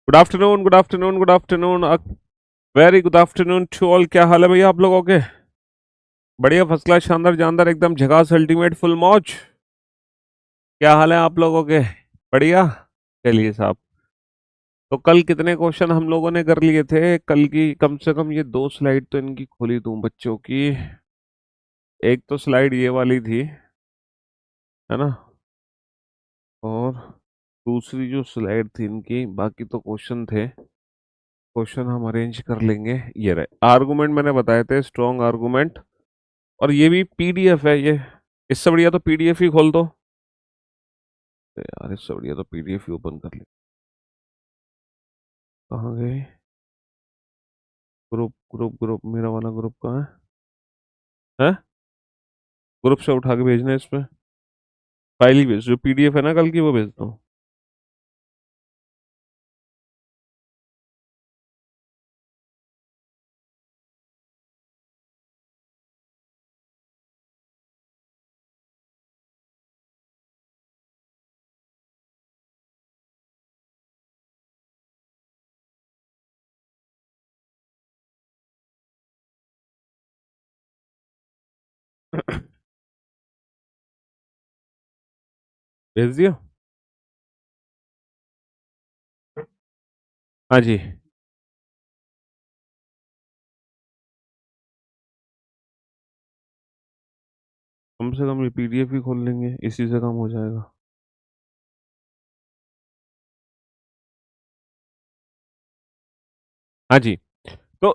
Good afternoon, good afternoon, good afternoon, very good afternoon to all. क्या हाल है भैया आप लोगों के? बढ़िया, फर्स्ट क्लास, शानदार, जानदार, एकदम झकास, अल्टीमेट, फुल मौज। क्या हाल है आप लोगों के? बढ़िया। चलिए साहब, तो कल कितने क्वेश्चन हम लोगों ने कर लिए थे? कल की कम से कम ये दो स्लाइड तो इनकी खोली दूं बच्चों की। एक तो स्लाइड ये वाली थी, है ना, और दूसरी जो स्लाइड थी इनकी, बाकी तो क्वेश्चन थे। क्वेश्चन हम अरेंज कर लेंगे। ये रहे आर्गुमेंट, मैंने बताए थे, स्ट्रॉन्ग आर्गुमेंट। और ये भी पीडीएफ है ये। इससे बढ़िया तो पीडीएफ ही खोल दो। यार इससे बढ़िया तो पीडीएफ ही ओपन कर ले। कहाँ गए? ग्रुप ग्रुप ग्रुप, मेरा वाला ग्रुप कहाँ है? ग्रुप से उठा के भेजना है इसमें। फाइल ही भेज, जो पीडीएफ है ना कल की, वो भेज दो। भेज दिया? हाँ जी। कम से कम ये पीडीएफ ही खोल लेंगे, इसी से काम हो जाएगा। हाँ जी। तो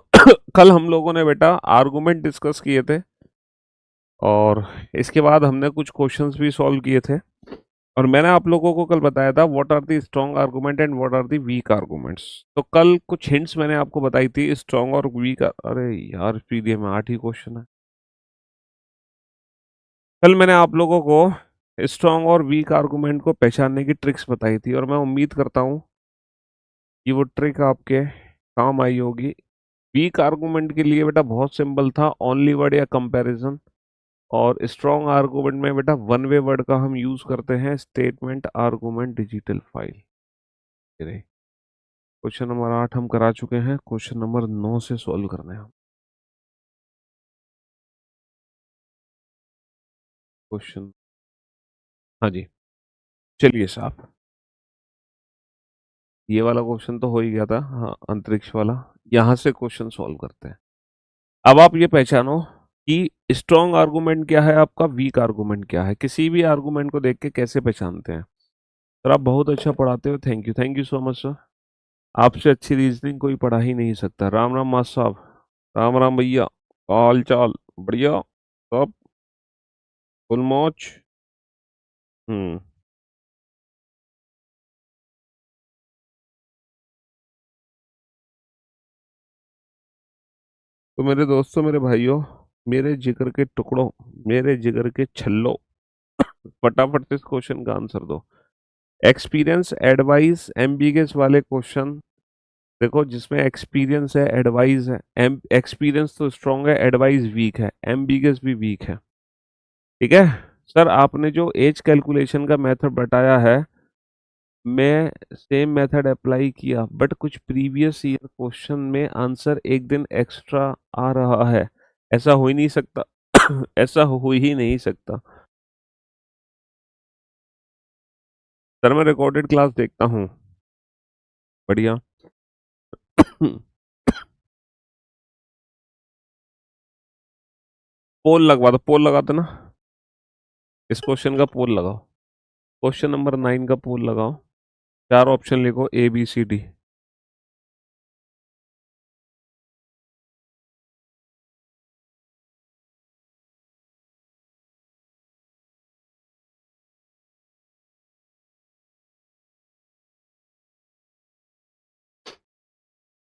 कल हम लोगों ने बेटा आर्गुमेंट डिस्कस किए थे, और इसके बाद हमने कुछ क्वेश्चंस भी सॉल्व किए थे। और मैंने आप लोगों को कल बताया था what are the strong argument and what are the weak arguments. तो कल कुछ हिंट्स मैंने आपको बताई थी स्ट्रॉन्ग और वीक। अरे यार, पीडीएफ में 8 ही क्वेश्चन है। कल मैंने आप लोगों को स्ट्रॉन्ग और वीक आर्गुमेंट को पहचानने की ट्रिक्स बताई थी, और मैं उम्मीद करता हूँ कि वो ट्रिक आपके काम आई होगी। वीक आर्गुमेंट के लिए बेटा बहुत सिंपल था, ओनली वर्ड या कंपैरिजन। और स्ट्रॉन्ग आर्गुमेंट में बेटा वन वे वर्ड का हम यूज करते हैं, statement argument digital file. Question number 8 हम करा चुके हैं, क्वेश्चन नंबर 9 से सॉल्व करना है हम। क्वेश्चन, हाँ जी, चलिए साहब। ये वाला क्वेश्चन तो हो ही गया था, हाँ, अंतरिक्ष वाला। यहाँ से क्वेश्चन सॉल्व करते हैं। अब आप ये पहचानो कि स्ट्रॉन्ग आर्गुमेंट क्या है, आपका वीक आर्गुमेंट क्या है। किसी भी आर्गुमेंट को देख के कैसे पहचानते हैं। सर आप बहुत अच्छा पढ़ाते हो, thank you, thank you so much sir. आपसे अच्छी रीजनिंग कोई पढ़ा ही नहीं सकता। राम राम मास्टर साहब। राम राम भैया। हाल चाल? बढ़िया सब, फुल मौज। हम्म। तो मेरे दोस्तों, मेरे भाइयों, मेरे जिगर के टुकड़ों, मेरे जिगर के छल्लो, फटाफट से इस क्वेश्चन का आंसर दो। एक्सपीरियंस, एडवाइस, एम्बिगस वाले क्वेश्चन देखो, जिसमें एक्सपीरियंस है, एडवाइस है। एक्सपीरियंस तो स्ट्रांग है, एडवाइस वीक है, एम्बिगस भी वीक है। ठीक है सर, आपने जो एज कैलकुलेशन का मेथड बताया है, मैं सेम मेथड अप्लाई किया, बट कुछ प्रीवियस ईयर क्वेश्चन में आंसर एक दिन एक्स्ट्रा आ रहा है। ऐसा हो ही नहीं सकता। ऐसा हो ही नहीं सकता। सर मैं रिकॉर्डेड क्लास देखता हूँ। बढ़िया। पोल लगवा दो, पोल लगा दो ना। इस क्वेश्चन का पोल लगाओ। क्वेश्चन नंबर 9 का पोल लगाओ। चार ऑप्शन लिखो, ए बी सी डी।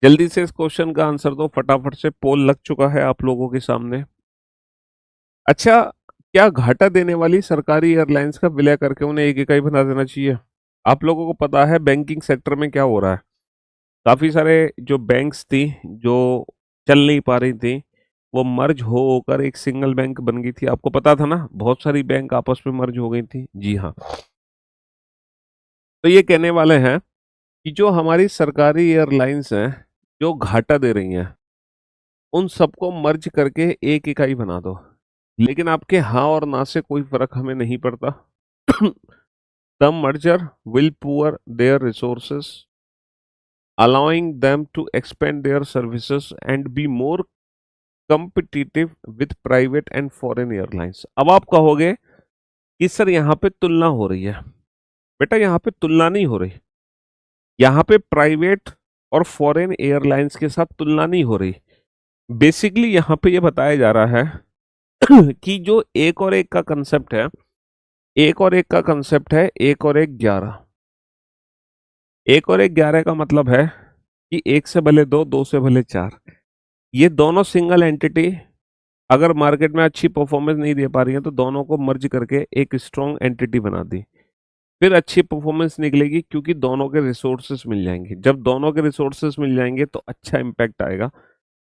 जल्दी से इस क्वेश्चन का आंसर दो, फटाफट से। पोल लग चुका है आप लोगों के सामने। अच्छा, क्या घाटा देने वाली सरकारी एयरलाइंस का विलय करके उन्हें एक इकाई बना देना चाहिए? आप लोगों को पता है बैंकिंग सेक्टर में क्या हो रहा है। काफी सारे जो बैंक्स थी, जो चल नहीं पा रही थी, वो मर्ज हो होकर एक सिंगल बैंक बन गई थी। आपको पता था ना, बहुत सारी बैंक आपस में मर्ज हो गई थी। जी हाँ। तो ये कहने वाले हैं कि जो हमारी सरकारी एयरलाइंस हैं जो घाटा दे रही हैं उन सबको मर्ज करके एक इकाई बना दो। लेकिन आपके हाँ और ना से कोई फर्क हमें नहीं पड़ता। The merger will poor their resources allowing them to expand their services and be more competitive with private and foreign airlines। अब आप कहोगे कि सर यहाँ पे तुलना हो रही है। बेटा यहाँ पे तुलना नहीं हो रही, यहाँ पे प्राइवेट और फॉरेन एयरलाइंस के साथ तुलना नहीं हो रही। बेसिकली यहाँ पे ये बताया जा रहा है कि जो एक और एक का कंसेप्ट है, एक और एक का कंसेप्ट है एक और एक 11। एक और एक 11 का मतलब है कि एक से भले दो, दो से भले चार। ये दोनों सिंगल एंटिटी अगर मार्केट में अच्छी परफॉर्मेंस नहीं दे पा रही है तो दोनों को मर्ज करके एक स्ट्रॉन्ग एंटिटी बना दी, फिर अच्छी परफॉर्मेंस निकलेगी क्योंकि दोनों के रिसोर्सेस मिल जाएंगे। जब दोनों के रिसोर्सेस मिल जाएंगे तो अच्छा इंपैक्ट आएगा।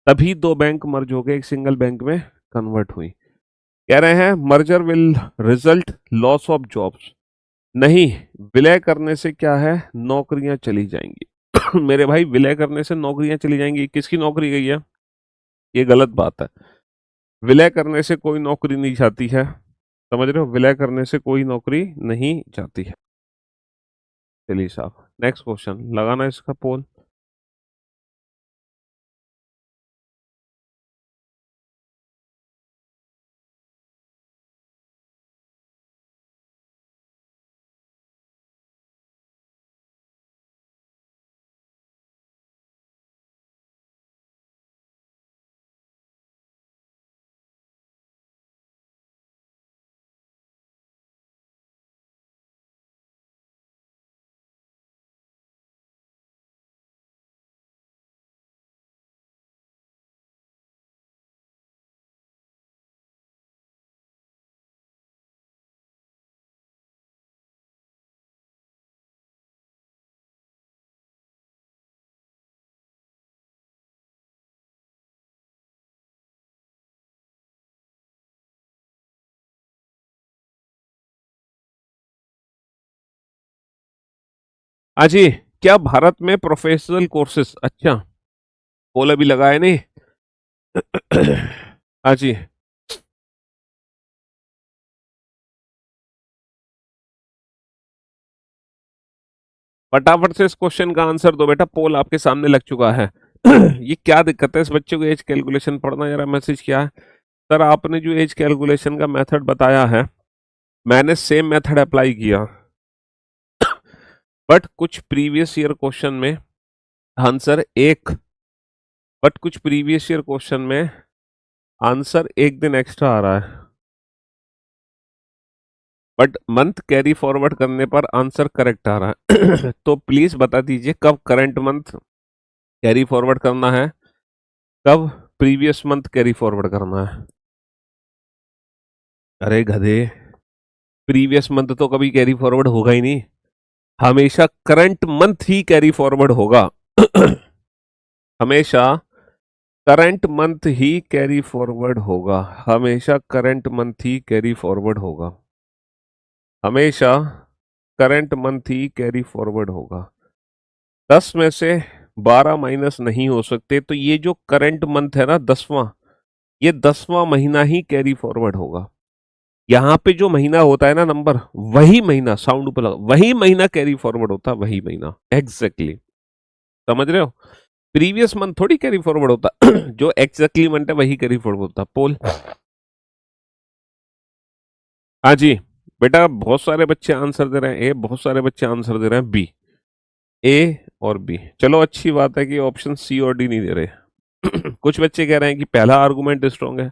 तभी दो बैंक मर्ज होकर एक सिंगल बैंक में कन्वर्ट हुई। कह रहे हैं merger will result loss of jobs. नहीं, विलय करने से क्या है, नौकरियां चली जाएंगी। मेरे भाई, विलय करने से नौकरियां चली जाएंगी, किसकी नौकरी गई है? ये गलत बात है। विलय करने से कोई नौकरी नहीं जाती है, समझ रहे हो? विलय करने से कोई नौकरी नहीं जाती है। चलिए साहब, नेक्स्ट क्वेश्चन लगाना इसका पोल। अजी, क्या भारत में प्रोफेशनल कोर्सेज, अच्छा पोल अभी लगाए नहीं। अजी, फटाफट से इस क्वेश्चन का आंसर दो बेटा, पोल आपके सामने लग चुका है। ये क्या दिक्कत है इस बच्चे को एज कैलकुलेशन पढ़ना? जरा मैसेज किया है सर, आपने जो एज कैलकुलेशन का मेथड बताया है मैंने सेम मेथड अप्लाई किया, बट कुछ प्रीवियस ईयर क्वेश्चन में आंसर एक, बट कुछ प्रीवियस ईयर क्वेश्चन में आंसर एक दिन एक्स्ट्रा आ रहा है, बट मंथ कैरी फॉरवर्ड करने पर आंसर करेक्ट आ रहा है। तो प्लीज बता दीजिए कब करंट मंथ कैरी फॉरवर्ड करना है, कब प्रीवियस मंथ कैरी फॉरवर्ड करना है। अरे गधे, प्रीवियस मंथ तो कभी कैरी फॉरवर्ड होगा ही नहीं, हमेशा करंट मंथ ही कैरी फॉरवर्ड होगा। हमेशा करंट मंथ ही कैरी फॉरवर्ड होगा, हमेशा करंट मंथ ही कैरी फॉरवर्ड होगा, हमेशा करंट मंथ ही कैरी फॉरवर्ड होगा। 10 में से 12 माइनस नहीं हो सकते, तो ये जो करंट मंथ है ना 10वां, ये 10वां महीना ही कैरी फॉरवर्ड होगा। यहाँ पे जो महीना होता है ना नंबर, वही महीना, साउंड ऊपर लगा, वही महीना कैरी फॉरवर्ड होता है, वही महीना एग्जैक्टली समझ रहे हो? प्रीवियस मंथ थोड़ी कैरी फॉरवर्ड होता। जो एग्जैक्टली मंथ है वही कैरी फॉरवर्ड होता। पोल, हाँ जी बेटा, बहुत सारे बच्चे आंसर दे रहे हैं ए, बहुत सारे बच्चे आंसर दे रहे हैं बी। ए और बी, चलो अच्छी बात है कि ऑप्शन सी और डी नहीं दे रहे। कुछ बच्चे कह रहे हैं कि पहला आर्गुमेंट स्ट्रॉन्ग है,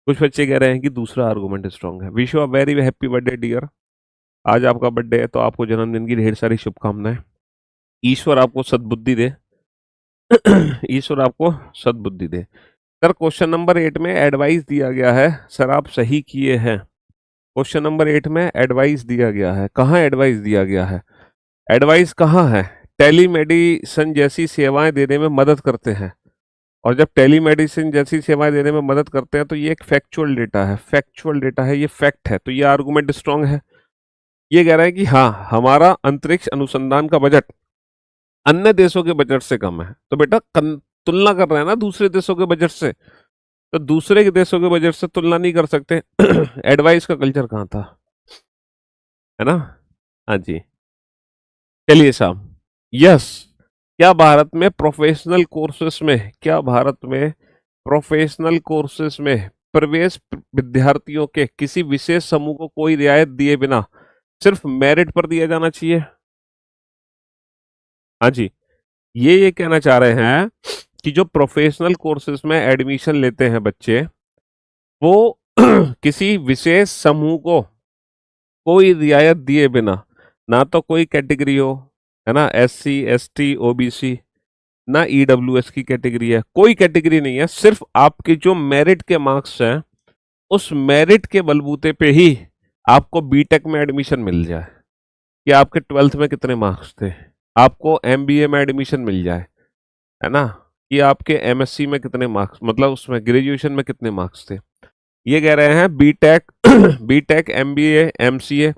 कुछ बच्चे कह रहे हैं कि दूसरा आर्गुमेंट स्ट्रॉन्ग है। Wish you a very happy birthday dear. आज आपका बर्थडे है तो आपको जन्मदिन की ढेर सारी शुभकामनाएं। ईश्वर आपको सद्बुद्धि दे। ईश्वर आपको सद्बुद्धि दे। सर क्वेश्चन नंबर 8 में एडवाइस दिया गया है, सर आप सही किए हैं। क्वेश्चन नंबर 8 में एडवाइस दिया गया है, कहाँ एडवाइस दिया गया है? एडवाइस कहाँ है? टेलीमेडिसिन जैसी सेवाएं देने में मदद करते हैं, और जब टेलीमेडिसिन जैसी सेवाएं देने में मदद करते हैं तो ये एक फैक्चुअल डेटा है, फैक्चुअल डेटा है, ये फैक्ट है, तो ये आर्गुमेंट स्ट्रांग है। ये कह रहा है कि हाँ, हमारा अंतरिक्ष अनुसंधान का बजट अन्य देशों के बजट से कम है। तो बेटा तुलना कर रहे हैं ना दूसरे देशों के बजट से, तो दूसरे के देशों के बजट से तुलना नहीं कर सकते। एडवाइस का कल्चर कहाँ था, है ना। हाँ जी, चलिए साहब। यस, क्या भारत में प्रोफेशनल कोर्सेज में प्रवेश विद्यार्थियों के किसी विशेष समूह को कोई रियायत दिए बिना सिर्फ मेरिट पर दिया जाना चाहिए? हाँ जी, ये कहना चाह रहे हैं कि जो प्रोफेशनल कोर्सेज में एडमिशन लेते हैं बच्चे, वो किसी विशेष समूह को कोई रियायत दिए बिना, ना तो कोई कैटेगरी हो, है ना, SC ST OBC, ना EWS की कैटेगरी है, कोई कैटेगरी नहीं है, सिर्फ आपके जो मेरिट के मार्क्स हैं उस मेरिट के बलबूते पे ही आपको बीटेक में एडमिशन मिल जाए, कि आपके 12th में कितने मार्क्स थे, आपको MBA में एडमिशन मिल जाए, है ना, कि आपके MSc में कितने मार्क्स, मतलब उसमें ग्रेजुएशन में कितने मार्क्स थे। ये कह रहे हैं बीटेक बीटेक MBA MCA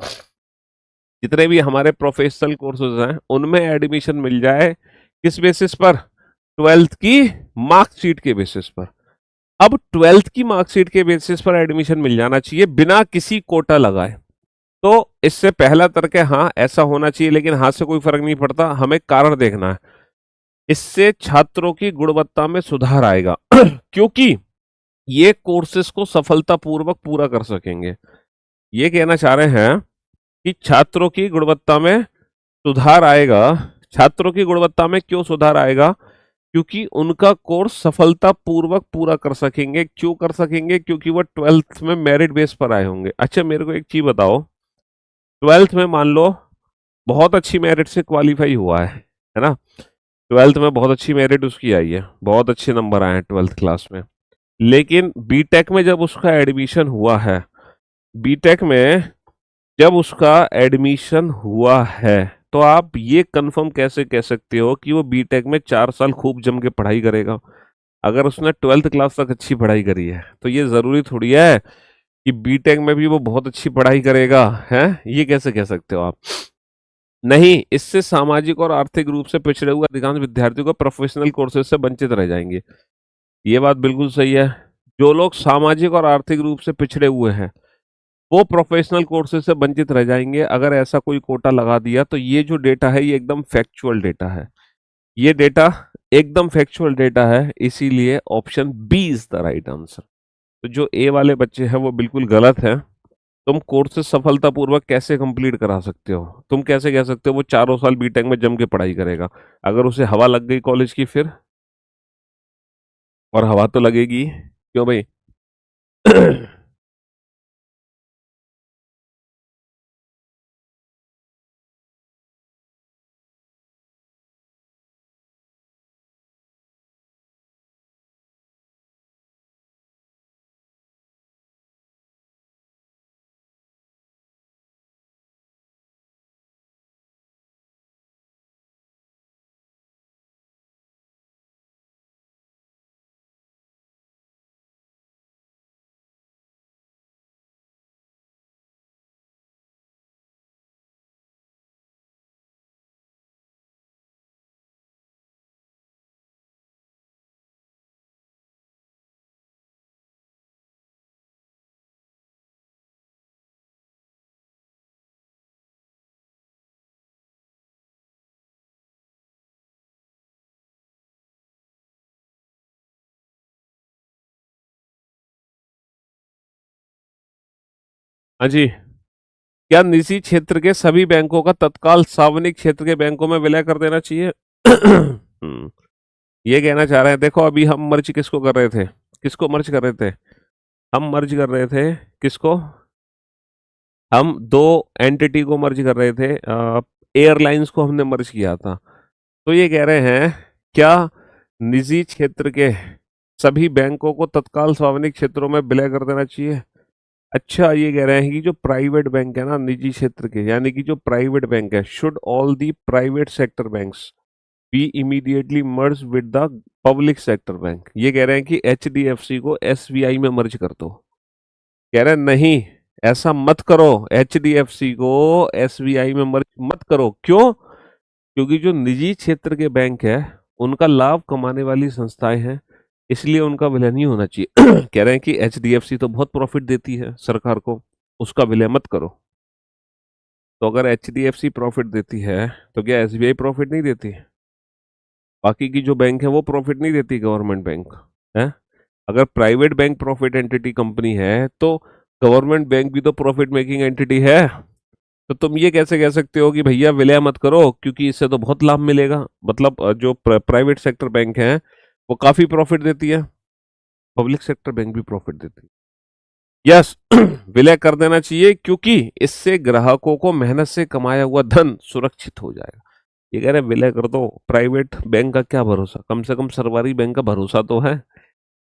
जितने भी हमारे प्रोफेशनल कोर्सेज हैं उनमें एडमिशन मिल जाए, किस बेसिस पर? 12th की मार्कशीट के बेसिस पर। अब 12th की मार्कशीट के बेसिस पर एडमिशन मिल जाना चाहिए बिना किसी कोटा लगाए। तो इससे पहला तर्क है हाँ ऐसा होना चाहिए, लेकिन हाँ से कोई फर्क नहीं पड़ता, हमें कारण देखना है। इससे छात्रों की गुणवत्ता में सुधार आएगा क्योंकि ये कोर्सेज को सफलतापूर्वक पूरा कर सकेंगे। ये कहना चाह रहे हैं कि छात्रों की गुणवत्ता में सुधार आएगा। छात्रों की गुणवत्ता में क्यों सुधार आएगा? क्योंकि उनका कोर्स सफलतापूर्वक पूरा कर सकेंगे। क्यों कर सकेंगे? क्योंकि वो 12th में मेरिट बेस पर आए होंगे। अच्छा मेरे को एक चीज बताओ, 12th में मान लो बहुत अच्छी मेरिट से क्वालिफाई हुआ है ना, 12th में बहुत अच्छी मेरिट उसकी आई है, बहुत अच्छे नंबर आए हैं 12th क्लास में, लेकिन बीटेक में जब उसका एडमिशन हुआ है, बीटेक में जब उसका एडमिशन हुआ है, तो आप ये कंफर्म कैसे कह सकते हो कि वो बीटेक में 4 साल खूब जम के पढ़ाई करेगा? अगर उसने 12th क्लास तक अच्छी पढ़ाई करी है तो ये जरूरी थोड़ी है कि बीटेक में भी वो बहुत अच्छी पढ़ाई करेगा, है? ये कैसे कह सकते हो आप? नहीं, इससे सामाजिक और आर्थिक रूप से पिछड़े हुए अधिकांश विद्यार्थियों को प्रोफेशनल कोर्सेज से वंचित रह जाएंगे। ये बात बिल्कुल सही है। जो लोग सामाजिक और आर्थिक रूप से पिछड़े हुए हैं वो प्रोफेशनल कोर्सेज से वंचित रह जाएंगे अगर ऐसा कोई कोटा लगा दिया। तो ये जो डेटा है ये एकदम फैक्चुअल डेटा है, ये डेटा एकदम फैक्चुअल डेटा है, इसीलिए option B is the right answer. तो जो ए वाले बच्चे हैं वो बिल्कुल गलत है। तुम कोर्सेज सफलतापूर्वक कैसे कंप्लीट करा सकते हो? तुम कैसे कह सकते हो वो 4 साल बीटेक में जम के पढ़ाई करेगा? अगर उसे हवा लग गई कॉलेज की फिर, और हवा तो लगेगी, क्यों भाई? हाँ जी, क्या निजी क्षेत्र के सभी बैंकों का तत्काल सार्वजनिक क्षेत्र के बैंकों में विलय कर देना चाहिए? ये कहना चाह रहे हैं, देखो अभी हम मर्ज किसको कर रहे थे, किसको मर्ज कर रहे थे? हम मर्ज कर रहे थे किसको? हम दो एंटिटी को मर्ज कर रहे थे, एयरलाइंस को हमने मर्ज किया था। तो ये कह रहे हैं क्या निजी क्षेत्र के सभी बैंकों को तत्काल सार्वजनिक क्षेत्रों में विलय कर देना चाहिए? अच्छा, ये कह रहे हैं कि जो प्राइवेट बैंक है ना निजी क्षेत्र के, यानी कि जो प्राइवेट बैंक है, should all the private sector banks be immediately merge with the public sector bank. ये कह रहे हैं कि HDFC को SBI में मर्ज कर दो। कह रहे हैं नहीं, ऐसा मत करो, HDFC को SBI में मर्ज मत करो। क्यों? क्योंकि जो निजी क्षेत्र के बैंक है उनका लाभ कमाने वाली संस्थाएं हैं, इसलिए उनका विलय नहीं होना चाहिए। कह रहे हैं कि एचडीएफसी तो बहुत प्रॉफिट देती है सरकार को, उसका विलय मत करो। तो अगर एचडीएफसी प्रॉफिट देती है तो क्या एसबीआई प्रॉफिट नहीं देती? बाकी की जो बैंक है वो प्रॉफिट नहीं देती, गवर्नमेंट बैंक है। अगर private bank profit entity company है तो गवर्नमेंट बैंक भी तो प्रॉफिट मेकिंग एंटिटी है। तो तुम ये कैसे कह सकते हो कि भैया विलय मत करो क्योंकि इससे तो बहुत लाभ मिलेगा? मतलब जो प्राइवेट सेक्टर बैंक है वो काफी प्रॉफिट देती है, पब्लिक सेक्टर बैंक भी प्रॉफिट देती है। यस, विलय कर देना चाहिए क्योंकि इससे ग्राहकों को मेहनत से कमाया हुआ धन सुरक्षित हो जाएगा। ये कह रहे हैं विलय कर दो, प्राइवेट बैंक का क्या भरोसा, कम से कम सरकारी बैंक का भरोसा तो है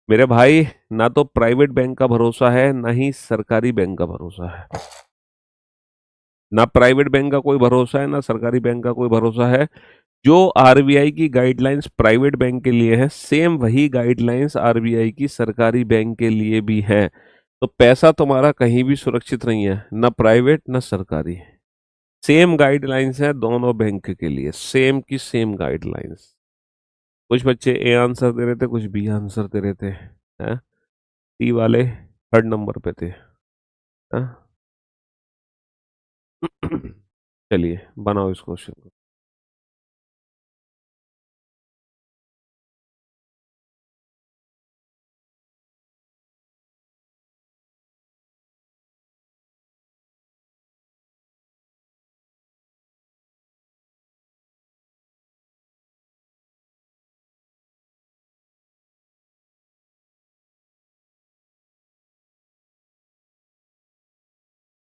मेरे भाई। ना तो प्राइवेट बैंक का भरोसा है ना ही सरकारी बैंक का भरोसा है। ना प्राइवेट बैंक का कोई भरोसा है ना सरकारी बैंक का कोई भरोसा है। जो आरबीआई की गाइडलाइंस प्राइवेट बैंक के लिए है, सेम वही गाइडलाइंस आरबीआई की सरकारी बैंक के लिए भी है। तो पैसा तुम्हारा कहीं भी सुरक्षित नहीं है, ना प्राइवेट ना सरकारी। सेम गाइडलाइंस है दोनों बैंक के लिए, सेम की सेम गाइडलाइंस। कुछ बच्चे ए आंसर दे रहे थे, कुछ बी आंसर दे रहे थे, हैं? टी वाले थर्ड नंबर पे थे, हैं? चलिए बनाओ इस क्वेश्चन को।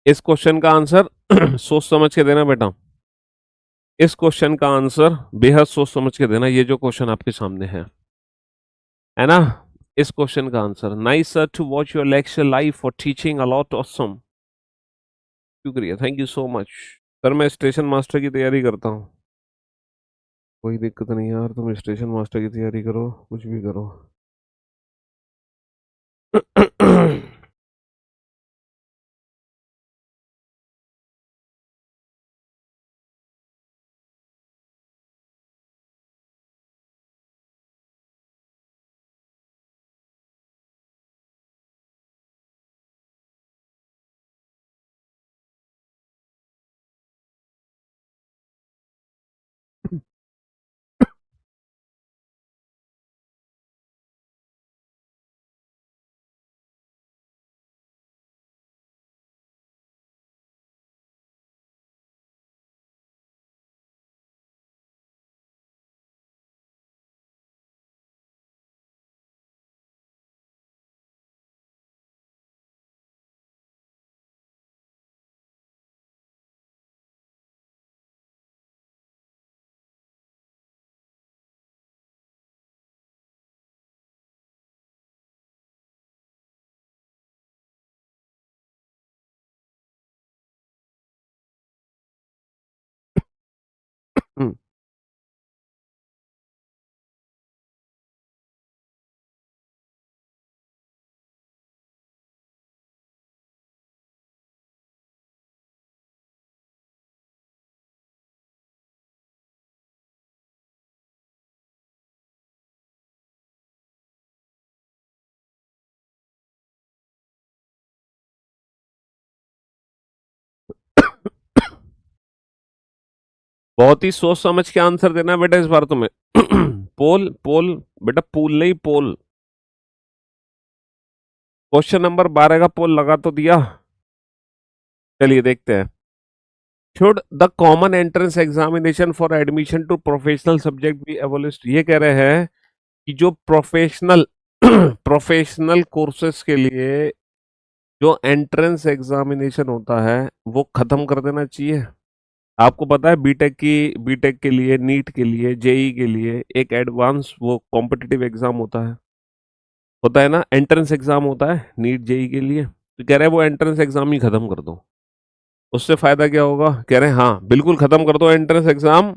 इस क्वेश्चन का आंसर सोच समझ के देना बेटा। इस क्वेश्चन का आंसर बेहद सोच समझ के देना, ये जो क्वेश्चन आपके सामने है ना। इस क्वेश्चन का answer, nice sir to watch your lecture live for teaching a lot awesome. शुक्रिया, thank you so much. Sir मैं स्टेशन मास्टर की तैयारी करता हूँ। कोई दिक्कत नहीं यार, तुम स्टेशन मास्टर की तैयारी करो, कुछ भी करो। बहुत ही सोच समझ के आंसर देना बेटा इस बार तुम्हें। पोल पोल बेटा, पूल नहीं पोल। क्वेश्चन नंबर 12 का पोल लगा तो दिया। चलिए देखते हैं। Should the common entrance examination for admission to professional subject be abolished? ये कह रहे हैं कि जो प्रोफेशनल प्रोफेशनल कोर्सेज के लिए जो एंट्रेंस एग्जामिनेशन होता है वो खत्म कर देना चाहिए। आपको पता है बीटेक के लिए, नीट के लिए, जेई के लिए एक एडवांस वो कॉम्पिटिटिव एग्जाम होता है ना, एंट्रेंस एग्जाम होता है नीट जेई के लिए। तो कह रहे हैं वो एंट्रेंस एग्जाम ही खत्म कर दो। उससे फायदा क्या होगा? कह रहे हैं हाँ बिल्कुल खत्म कर दो एंट्रेंस एग्जाम।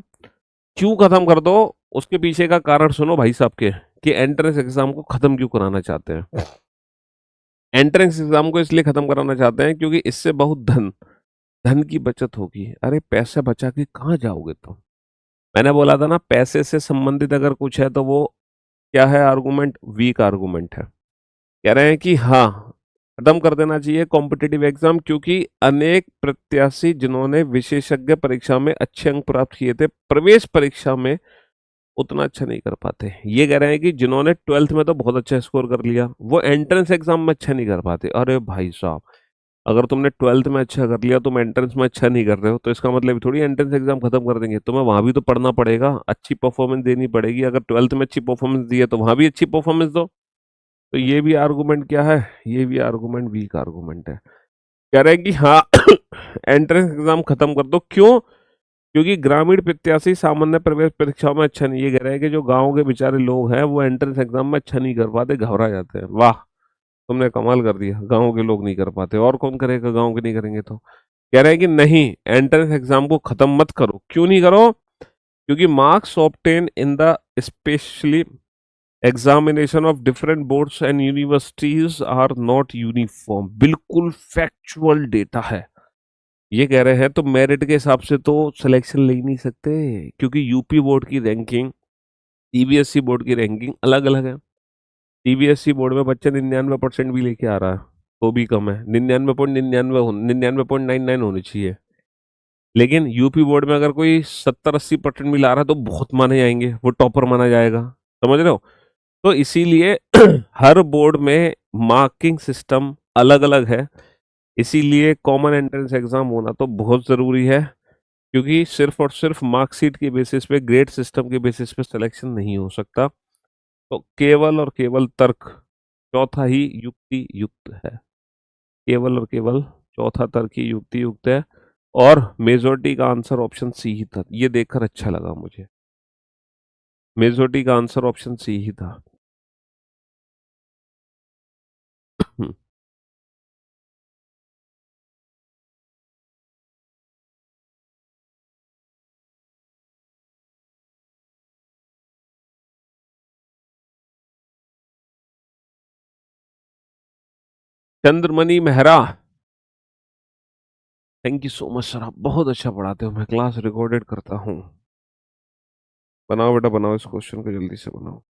क्यों खत्म कर दो? उसके पीछे का कारण सुनो भाई साहब के, कि एंट्रेंस एग्जाम को खत्म क्यों कराना चाहते हैं। एंट्रेंस एग्जाम को इसलिए खत्म कराना चाहते हैं क्योंकि इससे बहुत धन धन की बचत होगी। अरे पैसे बचा के कहाँ जाओगे तुम? मैंने बोला था ना, पैसे से संबंधित अगर कुछ है तो वो क्या है, आर्गुमेंट, वीक आर्गुमेंट है। कह रहे हैं कि हाँ, खत्म कर देना चाहिए कॉम्पिटिटिव एग्जाम, क्योंकि अनेक प्रत्याशी जिन्होंने विशेषज्ञ परीक्षा में अच्छे अंक प्राप्त किए थे, प्रवेश परीक्षा में उतना अच्छा नहीं कर पाते। ये कह रहे हैं कि जिन्होंने ट्वेल्थ में तो बहुत अच्छा स्कोर कर लिया, वो एंट्रेंस एग्जाम में अच्छा नहीं कर पाते। अरे भाई साहब, अगर तुमने ट्वेल्थ में अच्छा कर लिया, तुम एंट्रेंस में अच्छा नहीं कर रहे हो, तो इसका मतलब थोड़ी एंट्रेंस एग्जाम खत्म कर देंगे। तुम्हें वहां भी तो पढ़ना पड़ेगा, अच्छी परफॉर्मेंस देनी पड़ेगी। अगर ट्वेल्थ में अच्छी परफॉर्मेंस दी है तो वहां भी अच्छी परफॉर्मेंस दो। तो ये भी आर्गुमेंट क्या है, ये भी आर्गुमेंट वीक आर्गुमेंट है। कह रहे हैं कि हाँ एंट्रेंस एग्जाम खत्म कर दो। क्यों? क्योंकि ग्रामीण प्रत्याशी सामान्य प्रवेश परीक्षाओं में अच्छा नहीं, ये कह रहे हैं कि जो गांव के बेचारे लोग हैं वो एंट्रेंस एग्जाम में अच्छा नहीं कर पाते, घबरा जाते हैं। वाह, तुमने कमाल कर दिया, गांव के लोग नहीं कर पाते, और कौन करेगा, गांव के नहीं करेंगे तो। कह रहे हैं कि नहीं, एंट्रेंस एग्जाम को खत्म मत करो। क्यों नहीं करो? क्योंकि marks obtain in the specially examination of different boards and universities are not uniform. बिल्कुल फैक्चुअल डेटा है। ये कह रहे हैं तो मेरिट के हिसाब से तो सिलेक्शन ले ही नहीं सकते, क्योंकि यूपी बोर्ड की रैंकिंग, सीबीएसई बोर्ड की रैंकिंग अलग अलग है। सीबीएसई बोर्ड में बच्चा 99% भी लेके आ रहा है तो भी कम है, 99.99 होनी चाहिए। लेकिन यूपी बोर्ड में अगर कोई 70-80% भी ला रहा है तो बहुत माने जाएंगे, वो टॉपर माना जाएगा। समझ रहे हो? तो इसीलिए हर बोर्ड में मार्किंग सिस्टम अलग अलग है। इसीलिए कॉमन एंट्रेंस एग्जाम होना तो बहुत जरूरी है, क्योंकि सिर्फ और सिर्फ मार्कशीट के बेसिस पे, ग्रेड सिस्टम के बेसिस पे सिलेक्शन नहीं हो सकता। तो केवल और केवल तर्क, चौथा ही युक्ति युक्त है। केवल और केवल चौथा तर्क ही युक्ति युक्त है। और मेजोरिटी का आंसर ऑप्शन सी ही था, ये देखकर अच्छा लगा मुझे। मेजोरिटी का आंसर ऑप्शन सी ही था। Chandramani Mehra, thank you so much sir, आप बहुत अच्छा पढ़ाते हो, मैं क्लास रिकॉर्डेड करता हूँ। बनाओ बेटा बनाओ, इस क्वेश्चन को जल्दी से बनाओ।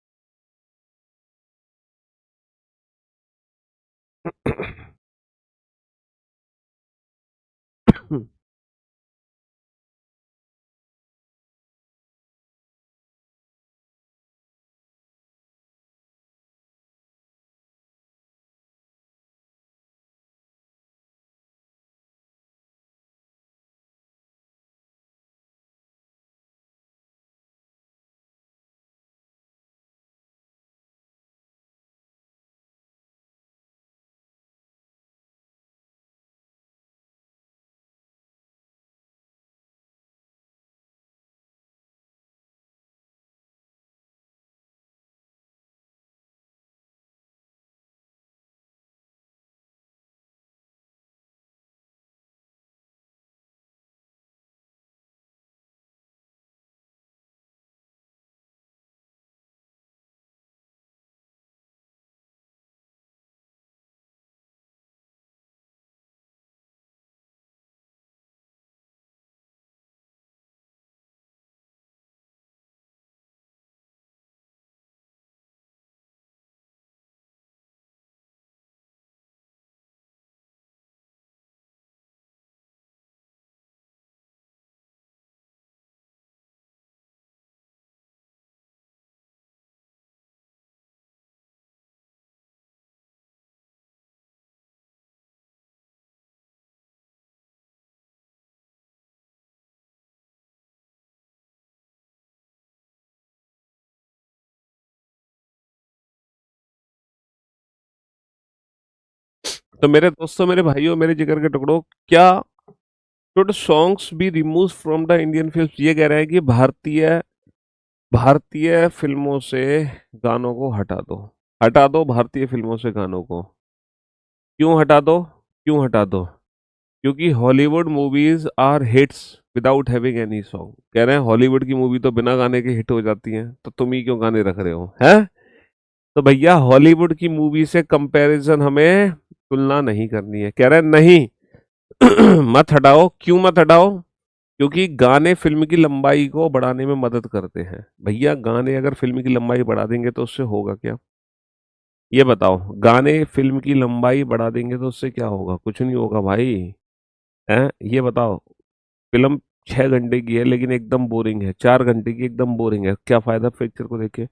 तो मेरे दोस्तों, मेरे भाइयों, मेरे जिगर के टुकड़ों, क्या should songs be remove from the Indian film? ये कह रहे हैं कि भारतीय भारतीय फिल्मों से गानों को हटा दो। हटा दो भारतीय फिल्मों से गानों को। क्यों हटा दो? क्यों हटा दो? क्योंकि Hollywood movies are hits without having any song. कह रहे हैं हॉलीवुड की मूवी तो बिना गाने के हिट हो जाती हैं, तो तुम ही क्यों गाने रख रहे हो हैं? तो भैया, हॉलीवुड की मूवी से कंपैरिजन हमें तुलना नहीं करनी है। कह रहे हैं नहीं मत हटाओ। क्यों मत हटाओ? क्योंकि गाने फिल्म की लंबाई को बढ़ाने में मदद करते हैं। भैया गाने अगर फिल्म की लंबाई बढ़ा देंगे तो उससे होगा क्या? ये बताओ, गाने फिल्म की लंबाई बढ़ा देंगे तो उससे क्या होगा? कुछ नहीं होगा भाई। हैं, ये बताओ, फिल्म 6 घंटे की है लेकिन एकदम बोरिंग है, 4 घंटे की एकदम बोरिंग है, क्या फायदा पिक्चर को देखे?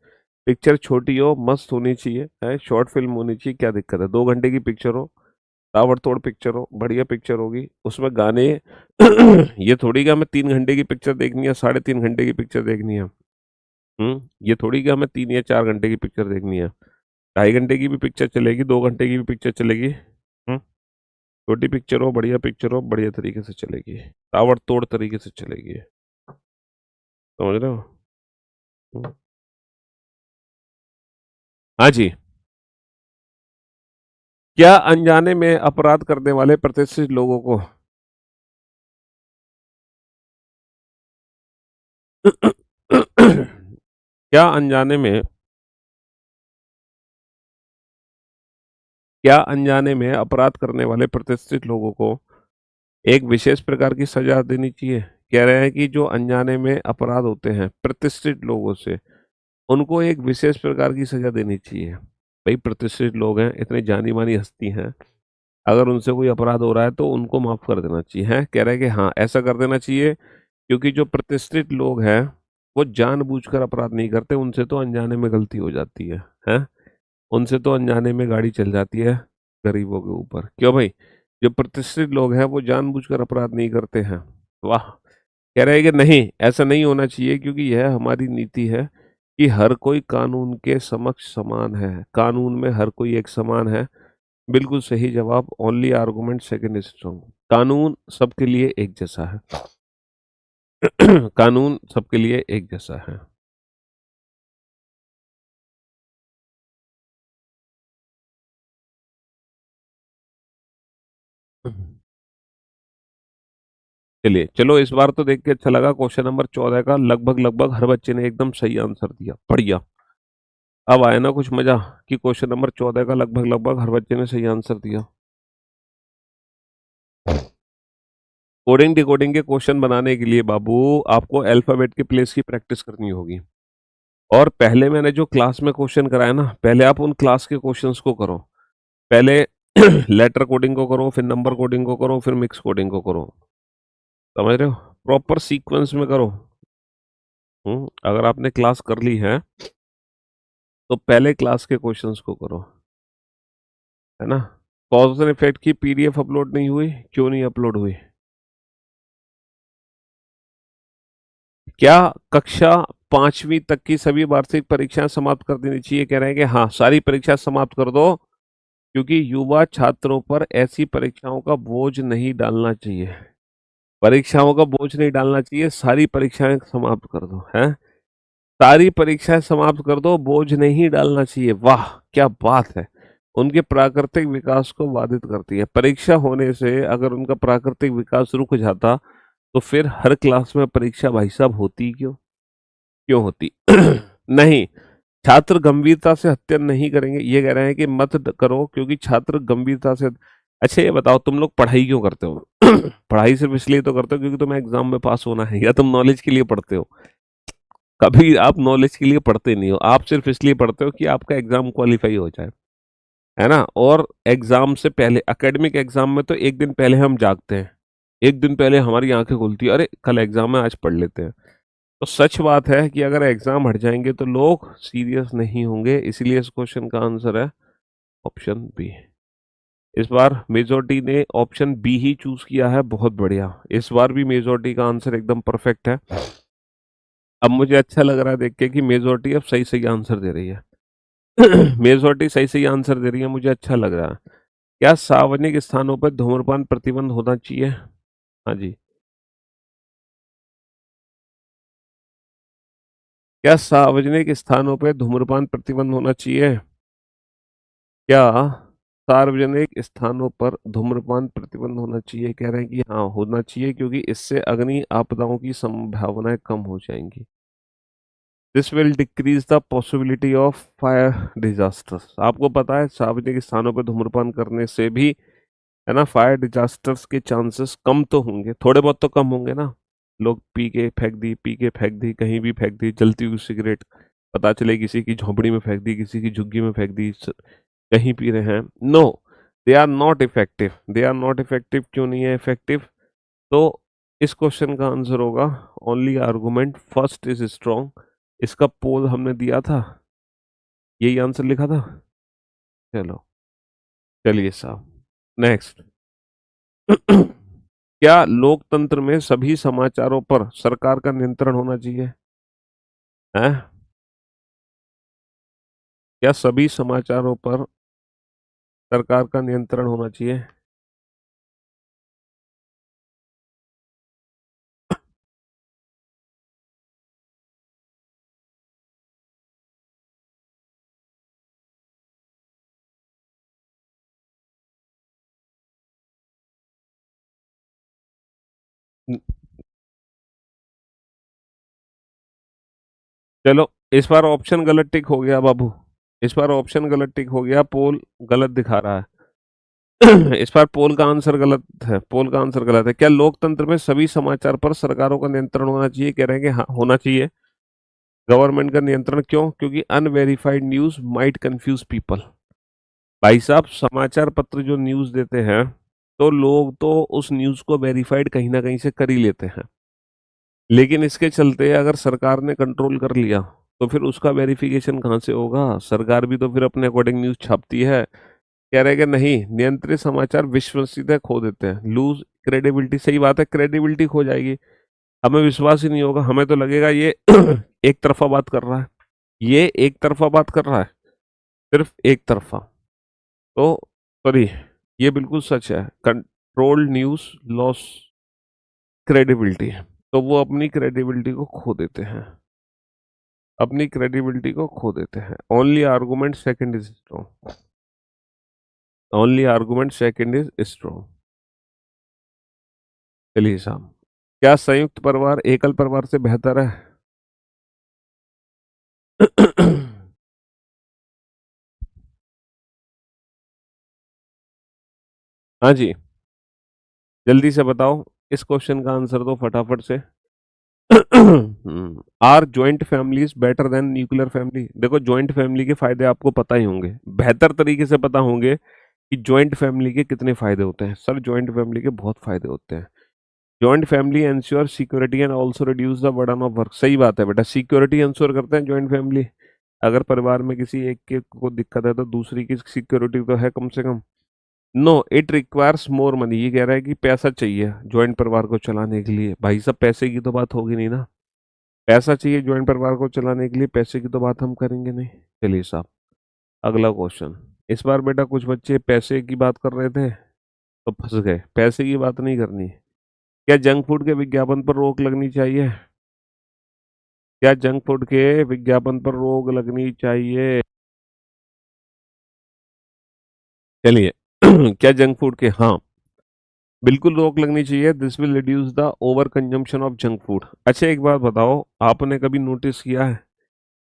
पिक्चर छोटी हो, मस्त होनी चाहिए, है शॉर्ट फिल्म होनी चाहिए, क्या दिक्कत है? 2 घंटे की पिक्चर हो, ताबड़तोड़ पिक्चर हो, बढ़िया पिक्चर होगी, उसमें गाने ये थोड़ी कि हमें 3 घंटे की पिक्चर देखनी है, 3.5 घंटे की पिक्चर देखनी है। ये थोड़ी कि हमें 3 या 4 घंटे की पिक्चर देखनी है। 2.5 घंटे की भी पिक्चर चलेगी, 2 घंटे की भी पिक्चर चलेगी। छोटी पिक्चर हो, बढ़िया पिक्चर हो, बढ़िया तरीके से चलेगी, ताबड़तोड़ तरीके से चलेगी। समझ रहे हो? हम्म, हाँ जी। क्या अनजाने में अपराध करने वाले प्रतिष्ठित लोगों को क्या अनजाने में क्या अनजाने में अपराध करने वाले प्रतिष्ठित लोगों को एक विशेष प्रकार की सजा देनी चाहिए? कह रहे हैं कि जो अनजाने में अपराध होते हैं प्रतिष्ठित लोगों से, उनको एक विशेष प्रकार की सजा देनी चाहिए। भाई प्रतिष्ठित लोग हैं, इतने जानी मानी हस्ती हैं, अगर उनसे कोई अपराध हो रहा है तो उनको माफ कर देना चाहिए। है, कह रहे हैं कि हाँ ऐसा कर देना चाहिए, क्योंकि जो प्रतिष्ठित लोग हैं वो जानबूझकर अपराध नहीं करते, उनसे तो अनजाने में गलती हो जाती है। हैं, उनसे तो अनजाने में गाड़ी चल जाती है गरीबों के ऊपर। क्यों भाई? जो प्रतिष्ठित लोग हैं वो जानबूझकर अपराध नहीं करते हैं। वाह। कह रहे हैं कि नहीं, ऐसा नहीं होना चाहिए, क्योंकि यह हमारी नीति है कि हर कोई कानून के समक्ष समान है, कानून में हर कोई एक समान है। बिल्कुल सही जवाब, only argument second is strong. कानून सबके लिए एक जैसा है। कानून सबके लिए एक जैसा है। चलिए, चलो इस बार तो देख के अच्छा लगा, क्वेश्चन नंबर 14 का लगभग लगभग हर बच्चे ने एकदम सही आंसर दिया, बढ़िया। अब आया ना कुछ मजा, कि क्वेश्चन नंबर 14 का लगभग लगभग हर बच्चे ने सही आंसर दिया। कोडिंग डिकोडिंग के क्वेश्चन बनाने के लिए बाबू आपको अल्फाबेट के प्लेस की प्रैक्टिस करनी होगी। और पहले मैंने जो क्लास में क्वेश्चन कराया ना, पहले आप उन क्लास के क्वेश्चंस को करो। पहले लेटर कोडिंग को करो, फिर नंबर कोडिंग को करो, फिर मिक्स कोडिंग को करो। समझ रहे हो? प्रॉपर सीक्वेंस में करो। अगर आपने क्लास कर ली है तो पहले क्लास के क्वेश्चंस को करो, है ना? कॉज एंड इफेक्ट की पीडीएफ अपलोड नहीं हुई, क्यों नहीं अपलोड हुई? क्या कक्षा 5वीं तक की सभी वार्षिक परीक्षाएं समाप्त कर देनी चाहिए? कह रहे हैं कि हाँ सारी परीक्षा समाप्त कर दो, क्योंकि युवा छात्रों पर ऐसी परीक्षाओं का बोझ नहीं डालना चाहिए। परीक्षाओं का बोझ नहीं डालना चाहिए, सारी परीक्षाएं समाप्त कर दो। हैं, सारी परीक्षाएं समाप्त कर दो, बोझ नहीं डालना चाहिए। वाह, क्या बात है। उनके प्राकृतिक विकास को बाधित करती है परीक्षा होने से। अगर उनका प्राकृतिक विकास रुक जाता तो फिर हर क्लास में परीक्षा भाई साहब होती क्यों? क्यों होती? नहीं, छात्र गंभीरता से अध्ययन नहीं करेंगे, ये कह रहे हैं कि मत करो, क्योंकि छात्र गंभीरता से। अच्छा ये बताओ, तुम लोग पढ़ाई क्यों करते हो? पढ़ाई सिर्फ इसलिए तो करते हो क्योंकि तुम्हें एग्जाम में पास होना है, या तुम नॉलेज के लिए पढ़ते हो? कभी आप नॉलेज के लिए पढ़ते नहीं हो, आप सिर्फ इसलिए पढ़ते हो कि आपका एग्जाम क्वालिफाई हो जाए, है ना? और एग्जाम से पहले, एकेडमिक एग्जाम में तो एक दिन पहले हम जागते हैं, एक दिन पहले हमारी आंखें खुलती है, अरे कल एग्जाम है, आज पढ़ लेते हैं। तो सच बात है कि अगर एग्जाम हट जाएंगे तो लोग सीरियस नहीं होंगे, इसलिए इस क्वेश्चन का आंसर है ऑप्शन बी। इस बार मेजोरिटी ने ऑप्शन बी ही चूज किया है, बहुत बढ़िया। इस बार भी मेजोरिटी का आंसर एकदम परफेक्ट है। अब मुझे अच्छा लग रहा है देख के कि मेजोरिटी अब सही सही आंसर दे रही है। मेजोरिटी सही सही आंसर दे रही है, मुझे अच्छा लग रहा है। क्या सार्वजनिक स्थानों पर धूम्रपान प्रतिबंध होना चाहिए? हाँ जी। क्या सार्वजनिक स्थानों पर धूम्रपान प्रतिबंध होना चाहिए? क्या सार्वजनिक स्थानों पर धूम्रपान प्रतिबंध होना चाहिए? कह रहे हैं कि हाँ होना चाहिए, क्योंकि इससे अग्नि आपदाओं की संभावनाएं कम हो जाएंगी। This will decrease the possibility of fire disasters. आपको पता है सार्वजनिक स्थानों पर धूम्रपान करने से भी, है ना, फायर डिजास्टर्स के चांसेस कम तो होंगे, थोड़े बहुत तो कम होंगे ना। लोग पी के फेंक दी, कहीं भी फेंक दी, जलती हुई सिगरेट पता चले किसी की झोंपड़ी में फेंक दी, किसी की झुग्गी में फेंक दी, कहीं पी रहे हैं। No, they are not effective. They are not effective, क्यों नहीं है इफेक्टिव? तो इस क्वेश्चन का आंसर होगा only argument first is strong. इसका पोल हमने दिया था, यही आंसर लिखा था। चलो, चलिए साहब, नेक्स्ट। क्या लोकतंत्र में सभी समाचारों पर सरकार का नियंत्रण होना चाहिए? हैं? क्या सभी समाचारों पर सरकार का नियंत्रण होना चाहिए? चलो, इस बार ऑप्शन गलत टिक हो गया बाबू। इस बार ऑप्शन गलत टिक हो गया, पोल गलत दिखा रहा है। इस बार पोल का आंसर गलत है, पोल का आंसर गलत है। क्या लोकतंत्र में सभी समाचार पर सरकारों का नियंत्रण होना चाहिए? कह रहे हैं कि हाँ, होना चाहिए। गवर्नमेंट का नियंत्रण क्यों? क्योंकि unverified news might confuse people. भाई साहब, समाचार पत्र जो न्यूज देते हैं, तो लोग तो उस न्यूज को वेरीफाइड कहीं ना कहीं से कर ही लेते हैं। लेकिन इसके चलते अगर सरकार ने कंट्रोल कर लिया, तो फिर उसका वेरिफिकेशन कहाँ से होगा? सरकार भी तो फिर अपने अकॉर्डिंग न्यूज छापती है। कह रहे हैं कि नहीं, नियंत्रित समाचार विश्वसनीयता खो देते हैं, लूज क्रेडिबिलिटी। सही बात है, क्रेडिबिलिटी खो जाएगी, हमें विश्वास ही नहीं होगा, हमें तो लगेगा ये एक तरफा बात कर रहा है, ये एक तरफा बात कर रहा है, सिर्फ एक तरफा। तो सॉरी, ये बिल्कुल सच है। कंट्रोल्ड न्यूज लॉस क्रेडिबिलिटी, तो वो अपनी क्रेडिबिलिटी को खो देते हैं, अपनी क्रेडिबिलिटी को खो देते हैं। Only argument second is strong, only argument second is strong. चलिए साहब, क्या संयुक्त परिवार एकल परिवार से बेहतर है? हाँ जी, जल्दी से बताओ, इस क्वेश्चन का आंसर दो फटाफट से। Are joint families better than nuclear family? देखो, जॉइंट फैमिली के फायदे आपको पता ही होंगे, बेहतर तरीके से पता होंगे कि जॉइंट फैमिली के कितने फायदे होते हैं। सर, जॉइंट फैमिली के बहुत फायदे होते हैं। Joint family ensure security and also reduce the burden of work. सही बात है बेटा, सिक्योरिटी एंश्योर करते हैं जॉइंट फैमिली। अगर परिवार में किसी एक के को दिक्कत है, तो दूसरी की सिक्योरिटी तो है कम से कम। No, it requires more money. ये कह रहा है कि पैसा चाहिए ज्वाइंट परिवार को चलाने के लिए। भाई साहब, पैसे की तो बात होगी नहीं ना, पैसा चाहिए ज्वाइंट परिवार को चलाने के लिए, पैसे की तो बात हम करेंगे नहीं। चलिए साहब, अगला क्वेश्चन। इस बार बेटा कुछ बच्चे पैसे की बात कर रहे थे तो फंस गए, पैसे की बात नहीं करनी। क्या जंक फूड के विज्ञापन पर रोक लगनी चाहिए? क्या जंक फूड के विज्ञापन पर रोक लगनी चाहिए? चलिए, क्या जंक फूड के, हाँ, बिल्कुल रोक लगनी चाहिए। This will reduce the over consumption of junk food. अच्छा, एक बात बताओ, आपने कभी नोटिस किया है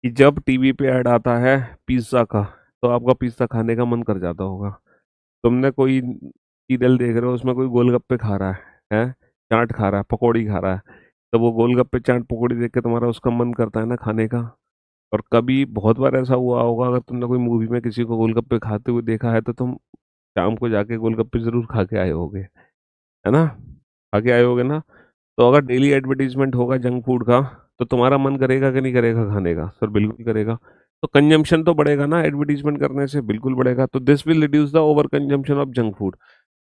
कि जब टीवी पे ऐड आता है पिज्ज़ा का, तो आपका पिज्ज़ा खाने का मन कर जाता होगा। तुमने कोई सीरियल देख रहे हो, उसमें कोई गोलगप्पे खा रहा है, चाट खा रहा है, पकौड़ी खा रहा है, तो वो गोलगप्पे चाट पकौड़ी देख के तुम्हारा उसका मन करता है ना खाने का। और कभी बहुत बार ऐसा हुआ होगा, अगर तुमने कोई मूवी में किसी को गोलगप्पे खाते हुए देखा है, तो तुम शाम को जाके गोलगप्पे जरूर खा के आए होगे, है ना? खा के आए होगे ना? तो अगर डेली एडवर्टीजमेंट होगा जंक फूड का, तो तुम्हारा मन करेगा कि नहीं करेगा खाने का? सर, बिल्कुल करेगा। तो कंजम्पशन तो बढ़ेगा ना एडवर्टीजमेंट करने से, बिल्कुल बढ़ेगा। तो this will reduce the over consumption of junk food.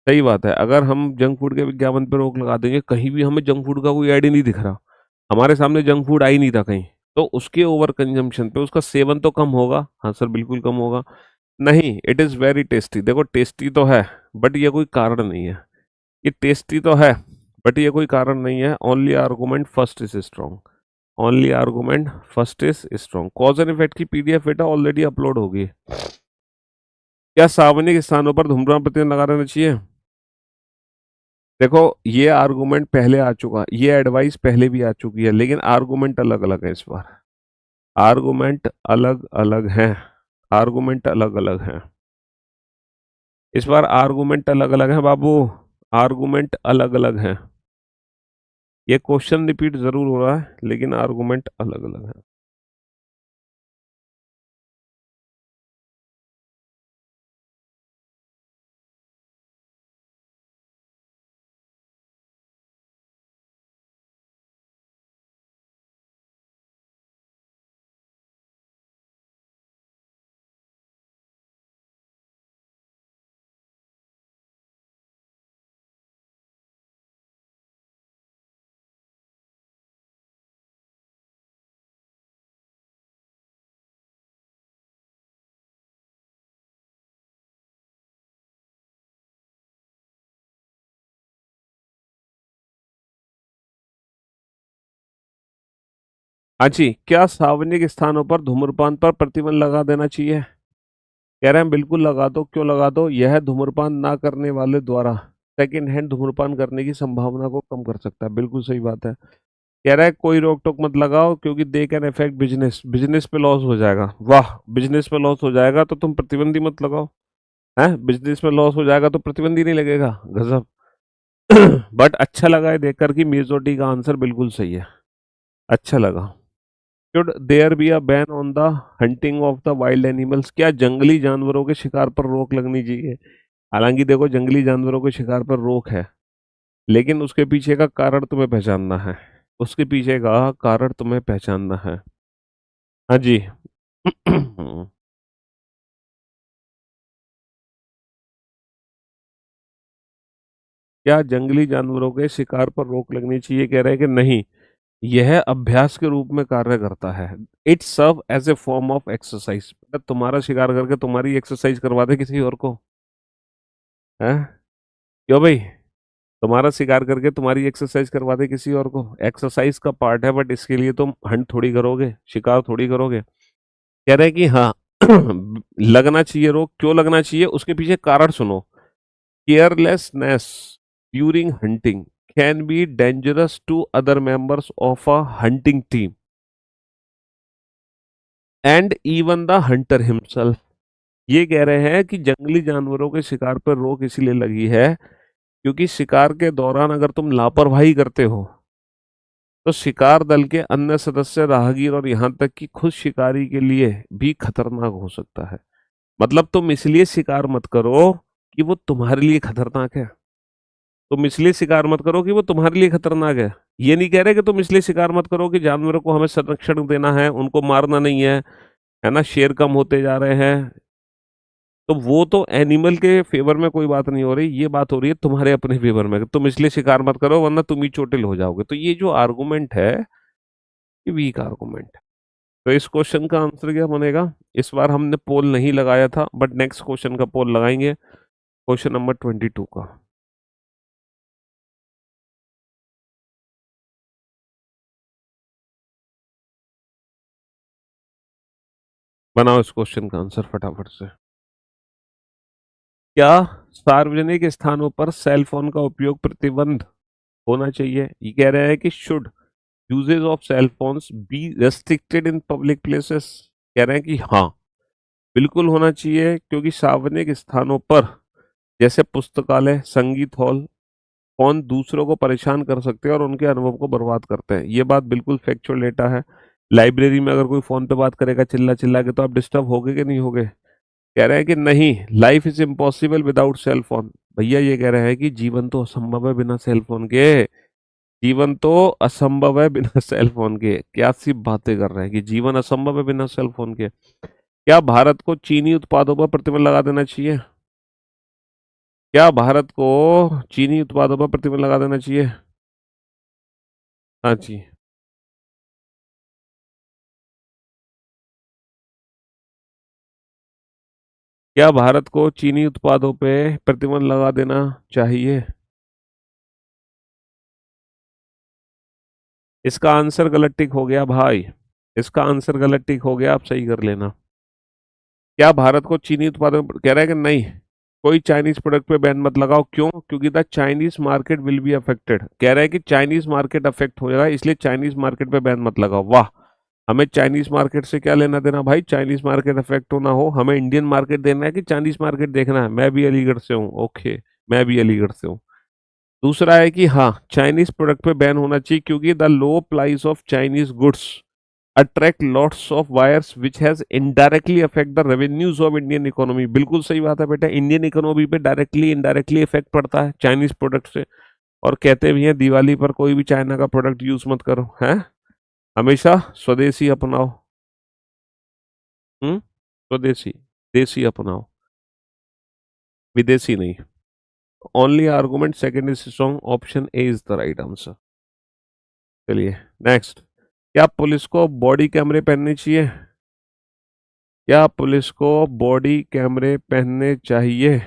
सही बात है, अगर हम जंक फूड के विज्ञापन पर रोक लगा देंगे, कहीं भी हमें जंक फूड का कोई ऐड ही नहीं दिख रहा, हमारे सामने जंक फूड आ ही नहीं था कहीं, तो उसके ओवर कंजम्पशन पे उसका सेवन तो कम होगा। हाँ सर, बिल्कुल कम होगा। नहीं, इट इज़ वेरी टेस्टी। देखो, टेस्टी तो है, बट ये कोई कारण नहीं है। ये टेस्टी तो है, बट ये कोई कारण नहीं है। Only argument first is strong, only argument first is strong. Cause and effect की पीडीएफ बेटा ऑलरेडी अपलोड होगी। क्या सार्वजनिक स्थानों पर धूम्रपान प्रतिबंध लगा देना चाहिए? देखो, ये आर्गूमेंट पहले आ चुका, ये एडवाइस पहले भी आ चुकी है, लेकिन आर्गूमेंट अलग अलग है इस बार। आर्गूमेंट अलग अलग हैं, आर्गूमेंट अलग अलग हैं इस बार। आर्गूमेंट अलग अलग है बाबू, आर्गूमेंट अलग अलग हैं। ये क्वेश्चन रिपीट जरूर हो रहा है लेकिन आर्गुमेंट अलग अलग है। हाँ जी, क्या सार्वजनिक स्थानों पर धूम्रपान पर प्रतिबंध लगा देना चाहिए? कह रहे हैं बिल्कुल लगा दो। क्यों लगा दो? यह धूम्रपान ना करने वाले द्वारा सेकेंड हैंड धूम्रपान करने की संभावना को कम कर सकता है। बिल्कुल सही बात है। कह रहा है कोई रोक टोक मत लगाओ क्योंकि they can affect business, business पे लॉस हो जाएगा। वाह, बिजनेस पे लॉस हो जाएगा तो तुम प्रतिबंधी मत लगाओ। है, बिजनेस में लॉस हो जाएगा तो प्रतिबंधी नहीं लगेगा। गजब। बट अच्छा लगा है देखकर कि मेजोरिटी का आंसर बिल्कुल सही है। अच्छा लगा। Should there be a ban on the hunting of the wild animals? क्या जंगली जानवरों के शिकार पर रोक लगनी चाहिए? हालांकि देखो, जंगली जानवरों के शिकार पर रोक है लेकिन उसके पीछे का कारण तुम्हें पहचानना है। उसके पीछे का कारण तुम्हें पहचानना है। हाँ जी। क्या जंगली जानवरों के शिकार पर रोक लगनी चाहिए? कह रहे हैं कि नहीं, यह अभ्यास के रूप में कार्य करता है। It serve as a form of exercise. तुम्हारा शिकार करके तुम्हारी एक्सरसाइज करवा दे किसी और को? है, क्यों भाई? तुम्हारा शिकार करके तुम्हारी एक्सरसाइज करवा दे किसी और को? एक्सरसाइज का पार्ट है बट इसके लिए तुम हंट थोड़ी करोगे, शिकार थोड़ी करोगे। कह रहे हैं कि हाँ, लगना चाहिए रोक। क्यों लगना चाहिए? उसके पीछे कारण सुनो। Carelessness during hunting can be dangerous to other members of a hunting team and even the hunter himself. ये कह रहे हैं कि जंगली जानवरों के शिकार पर रोक इसलिए लगी है क्योंकि शिकार के दौरान अगर तुम लापरवाही करते हो तो शिकार दल के अन्य सदस्य, राहगीर और यहाँ तक कि खुद शिकारी के लिए भी खतरनाक हो सकता है। मतलब तुम इसलिए शिकार मत करो कि वो तुम्हारे लिए खतरनाक है। तुम इसलिए शिकार मत करो कि वो तुम्हारे लिए खतरनाक है। ये नहीं कह रहे कि तुम इसलिए शिकार मत करो कि जानवरों को हमें संरक्षण देना है, उनको मारना नहीं है ना, शेर कम होते जा रहे हैं। तो वो तो एनिमल के फेवर में कोई बात नहीं हो रही, ये बात हो रही है तुम्हारे अपने फेवर में। तुम इसलिए शिकार मत करो वरना तुम ही चोटिल हो जाओगे। तो ये जो आर्गुमेंट है, ये वीक आर्गुमेंट है। तो इस क्वेश्चन का आंसर क्या बनेगा? इस बार हमने पोल नहीं लगाया था बट नेक्स्ट क्वेश्चन का पोल लगाएंगे, क्वेश्चन नंबर 22 का। बनाओ इस क्वेश्चन का आंसर फटाफट से। क्या सार्वजनिक स्थानों पर सेल फोन का उपयोग प्रतिबंध होना चाहिए? ये कह रहे हैं कि should usages of cell phones be restricted in public places? कह रहे हैं कि हाँ, बिल्कुल होना चाहिए क्योंकि सार्वजनिक स्थानों पर जैसे पुस्तकालय, संगीत हॉल, फोन दूसरों को परेशान कर सकते हैं और उनके अनुभव को बर्बाद करते हैं। ये बात बिल्कुल फैक्चुअल डेटा है। लाइब्रेरी में अगर कोई फोन पे बात करेगा चिल्ला चिल्ला के तो आप डिस्टर्ब होगे कि नहीं होगे? कह रहे हैं कि नहीं, life is impossible without cell phone. भैया ये कह रहे हैं कि जीवन तो असंभव है बिना सेल फोन के। जीवन तो असंभव है बिना सेल फोन के। क्या सी बातें कर रहे हैं कि जीवन असंभव है बिना सेल फोन के। क्या भारत को चीनी उत्पादों पर प्रतिबंध लगा देना चाहिए? क्या भारत को चीनी उत्पादों पर प्रतिबंध लगा देना चाहिए? हाँ जी। क्या भारत को चीनी उत्पादों पे प्रतिबंध लगा देना चाहिए? इसका आंसर गलत टिक हो गया भाई। इसका आंसर गलत टिक हो गया, आप सही कर लेना। क्या भारत को चीनी उत्पादों पर कह रहा है कि नहीं, कोई चाइनीज प्रोडक्ट पे बैन मत लगाओ। क्यों? क्योंकि the Chinese market will be affected. कह रहा है कि चाइनीज मार्केट अफेक्ट हो जाएगा इसलिए चाइनीज मार्केट पे बैन मत लगाओ। वाह, हमें चाइनीज मार्केट से क्या लेना देना भाई? चाइनीज मार्केट अफेक्ट हो ना हो, हमें इंडियन मार्केट देखना है कि चाइनीज मार्केट देखना है। मैं भी अलीगढ़ से हूँ। ओके, मैं भी अलीगढ़ से हूँ। दूसरा है कि हाँ चाइनीज प्रोडक्ट पे बैन होना चाहिए क्योंकि the low price of Chinese goods attract lots of wires which has indirectly affect the revenues of Indian economy. बिल्कुल सही बात है बेटा, इंडियन इकोनॉमी पे डायरेक्टली इनडायरेक्टली इफेक्ट पड़ता है चाइनीज प्रोडक्ट से। और कहते भी हैं दिवाली पर कोई भी चाइना का प्रोडक्ट यूज मत करो, है हमेशा स्वदेशी अपनाओ। स्वदेशी, देसी अपनाओ, विदेशी नहीं। Only argument second is strong, option A is the right answer. चलिए नेक्स्ट। क्या पुलिस को बॉडी कैमरे पहनने चाहिए? क्या पुलिस को बॉडी कैमरे पहनने चाहिए?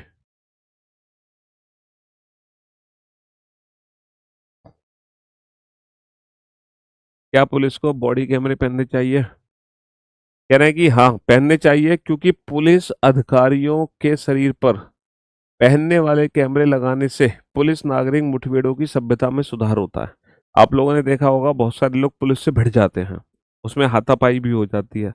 क्या पुलिस को बॉडी कैमरे पहनने चाहिए? कह रहे हैं कि हाँ पहनने चाहिए क्योंकि पुलिस अधिकारियों के शरीर पर पहनने वाले कैमरे लगाने से पुलिस नागरिक मुठभेड़ों की सभ्यता में सुधार होता है। आप लोगों ने देखा होगा बहुत सारे लोग पुलिस से भिड़ जाते हैं, उसमें हाथापाई भी हो जाती है,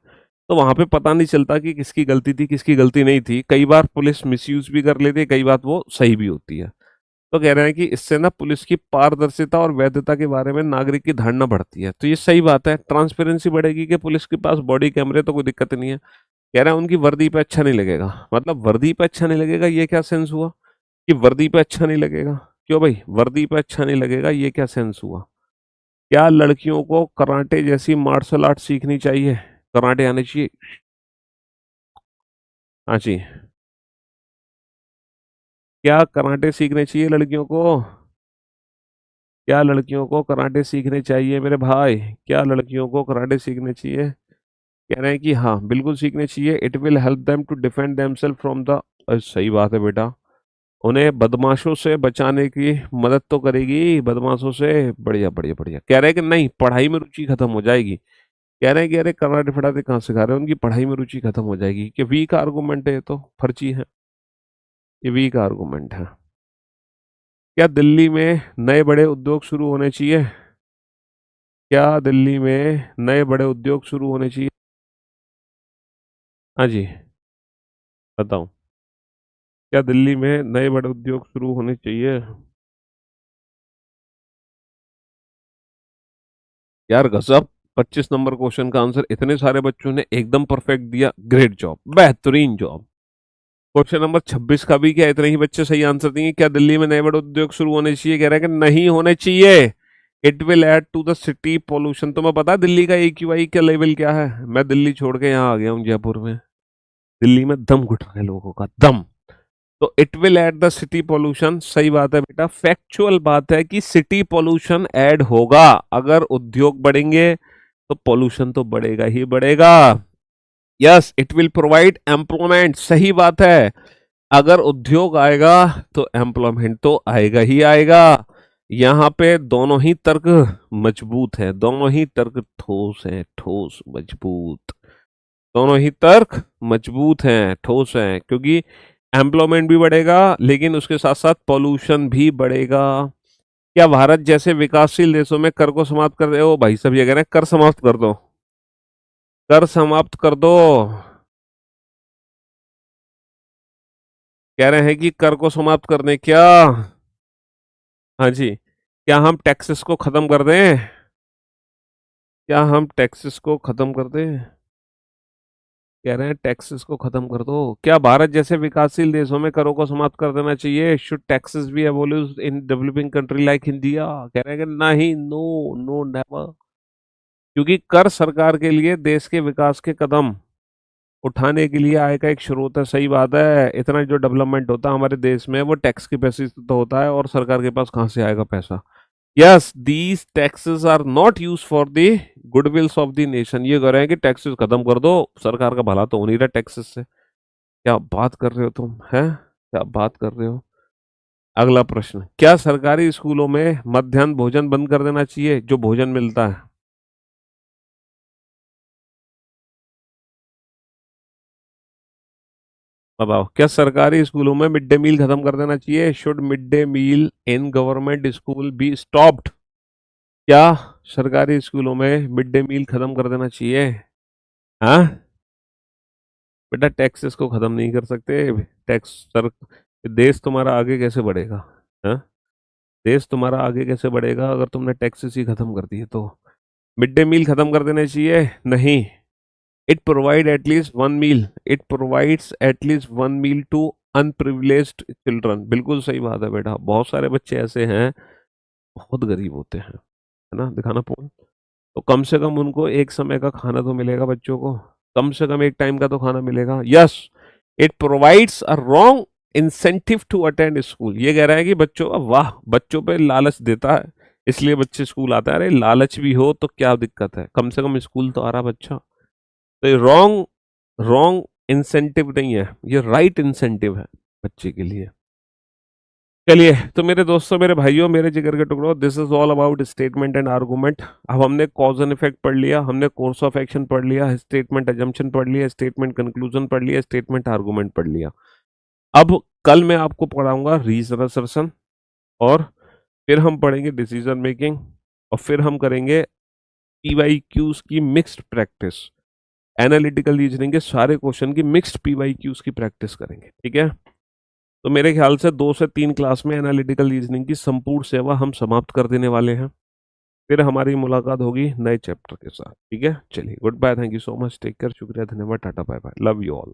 तो वहां पे पता नहीं चलता कि किसकी गलती थी किसकी गलती नहीं थी। कई बार पुलिस मिसयूज भी कर लेती है, कई बार वो सही भी होती है। तो कह रहे हैं कि इससे ना पुलिस की पारदर्शिता और वैधता के बारे में नागरिक की धारणा बढ़ती है। तो ये सही बात है, ट्रांसपेरेंसी बढ़ेगी कि पुलिस के पास बॉडी कैमरे तो कोई दिक्कत नहीं है। कह रहे हैं उनकी वर्दी पे अच्छा नहीं लगेगा, मतलब वर्दी पे अच्छा नहीं लगेगा ये क्या सेंस हुआ कि वर्दी पे अच्छा नहीं लगेगा? क्यों भाई वर्दी पे अच्छा नहीं लगेगा, ये क्या सेंस हुआ? क्या लड़कियों को कराटे जैसी मार्शल आर्ट सीखनी चाहिए? कराटे आने चाहिए? हाँ जी। क्या कराटे सीखने चाहिए लड़कियों को? क्या लड़कियों को कराटे सीखने चाहिए मेरे भाई? क्या लड़कियों को कराटे सीखने चाहिए? कह रहे हैं कि हाँ बिल्कुल सीखने चाहिए। It will help them to defend themselves from the, सही बात है बेटा, उन्हें बदमाशों से बचाने की मदद तो करेगी, बदमाशों से। बढ़िया बढ़िया बढ़िया। कह रहे हैं कि नहीं पढ़ाई में रुचि खत्म हो जाएगी। कह रहे हैं कि अरे कराटे फटाते कहाँ सिखा रहे हैं, उनकी पढ़ाई में रुचि खत्म हो जाएगी। कि वीक आर्गूमेंट है ये तो, फर्जी है, ये वीक आर्गूमेंट है। क्या दिल्ली में नए बड़े उद्योग शुरू होने चाहिए? क्या दिल्ली में नए बड़े उद्योग शुरू होने चाहिए? हाँ जी, बताओ। क्या दिल्ली में नए बड़े उद्योग शुरू होने चाहिए? यार गजब, 25 नंबर क्वेश्चन का आंसर इतने सारे बच्चों ने एकदम परफेक्ट दिया, ग्रेट जॉब, बेहतरीन जॉब। क्वेश्चन नंबर 26 का भी क्या इतने ही बच्चे सही आंसर देंगे? क्या दिल्ली में नए बड़े उद्योग शुरू होने चाहिए? कह रहे हैं कि नहीं होने चाहिए। It will add to the city pollution. तुम्हें पता है दिल्ली का AQI का लेवल क्या है? मैं दिल्ली छोड़ के यहाँ आ गया हूँ जयपुर में। दिल्ली में दम घुट रहा है लोगों का दम। तो it will add the city pollution, सही बात है बेटा, फैक्चुअल बात है कि सिटी पोल्यूशन ऐड होगा। अगर उद्योग बढ़ेंगे तो पोल्यूशन तो बढ़ेगा ही बढ़ेगा। Yes it will provide employment, सही बात है। अगर उद्योग आएगा तो एम्प्लॉयमेंट तो आएगा ही आएगा। यहाँ पे दोनों ही तर्क मजबूत है, दोनों ही तर्क ठोस है, ठोस मजबूत। दोनों ही तर्क मजबूत हैं, ठोस हैं, क्योंकि एम्प्लॉयमेंट भी बढ़ेगा लेकिन उसके साथ साथ पॉल्यूशन भी बढ़ेगा। क्या भारत जैसे विकासशील देशों में कर को समाप्त कर रहे हो? भाई सब ये कह रहे हैं कर समाप्त कर दो, कर समाप्त कर दो। कह रहे हैं कि कर को समाप्त करने क्या? हाँ जी। क्या हम टैक्सेस को खत्म कर दें? क्या हम टैक्सेस को खत्म कर दें? कह रहे हैं टैक्सेस को खत्म कर दो। क्या भारत जैसे विकासशील देशों में करों को समाप्त कर देना चाहिए? Should taxes be abolished in developing country like India? कह रहे हैं कि नहीं, नो, नो नेवर। क्योंकि कर सरकार के लिए देश के विकास के कदम उठाने के लिए आय का एक स्रोत है, सही बात है। इतना जो डेवलपमेंट होता है हमारे देश में वो टैक्स के पैसे से तो होता है, और सरकार के पास कहाँ से आएगा पैसा? Yes these taxes are not use for the goodwills of the nation. ये कह रहे हैं कि टैक्सेस खत्म कर दो, सरकार का भला तो हो नहीं रहा टैक्सेस से। क्या बात कर रहे हो तुम, हैं क्या बात कर रहे हो? अगला प्रश्न, क्या सरकारी स्कूलों में मध्याह्न भोजन बंद कर देना चाहिए, जो भोजन मिलता है? बताओ, क्या सरकारी स्कूलों में मिड डे मील खत्म कर देना चाहिए? Should mid day meal in government school be stopped? क्या सरकारी स्कूलों में मिड डे मील खत्म कर देना चाहिए? हाँ बेटा, टैक्सेस को खत्म नहीं कर सकते। टैक्स सर, देश तुम्हारा आगे कैसे बढ़ेगा? हाँ, देश तुम्हारा आगे कैसे बढ़ेगा अगर तुमने टैक्सेस ही खत्म कर दिए तो? मिड डे मील खत्म कर देने चाहिए? नहीं। It provide at least one meal, it provides at least one meal to unprivileged children. बिल्कुल सही बात है बेटा, बहुत सारे बच्चे ऐसे हैं बहुत गरीब होते हैं, है ना? दिखाना फोन। तो कम से कम उनको एक समय का खाना तो मिलेगा, बच्चों को कम से कम एक टाइम का तो खाना मिलेगा। Yes, it provides a wrong incentive to attend school. ये कह रहा है कि बच्चों, वाह, बच्चों पे लालच देता है इसलिए बच्चे स्कूल आते हैं। अरे लालच भी हो तो क्या दिक्कत है, कम से कम स्कूल तो आ रहा बच्चा। तो ये रॉन्ग रॉन्ग इंसेंटिव नहीं है, ये राइट इंसेंटिव है बच्चे के लिए। चलिए, तो मेरे दोस्तों, मेरे भाइयों, मेरे जिगर के टुकड़ों, this is all about statement and argument. अब हमने कॉज एंड इफेक्ट पढ़ लिया, हमने कोर्स ऑफ एक्शन पढ़ लिया, स्टेटमेंट अजम्पशन पढ़ लिया, स्टेटमेंट कंक्लूजन पढ़ लिया, स्टेटमेंट आर्गूमेंट पढ़ लिया। अब कल मैं आपको पढ़ाऊंगा रीजन असर्शन, और फिर हम पढ़ेंगे डिसीजन मेकिंग, और फिर हम करेंगे पीवाईक्यूज की मिक्स्ड प्रैक्टिस। एनालिटिकल रीजनिंग के सारे क्वेश्चन की मिक्स्ड पीवाईक्यूज की प्रैक्टिस करेंगे, ठीक है? तो मेरे ख्याल से 2 से 3 क्लास में एनालिटिकल रीजनिंग की संपूर्ण सेवा हम समाप्त कर देने वाले हैं। फिर हमारी मुलाकात होगी नए चैप्टर के साथ, ठीक है? चलिए, goodbye, thank you so much, take care, शुक्रिया, धन्यवाद, tata, bye bye, love you all.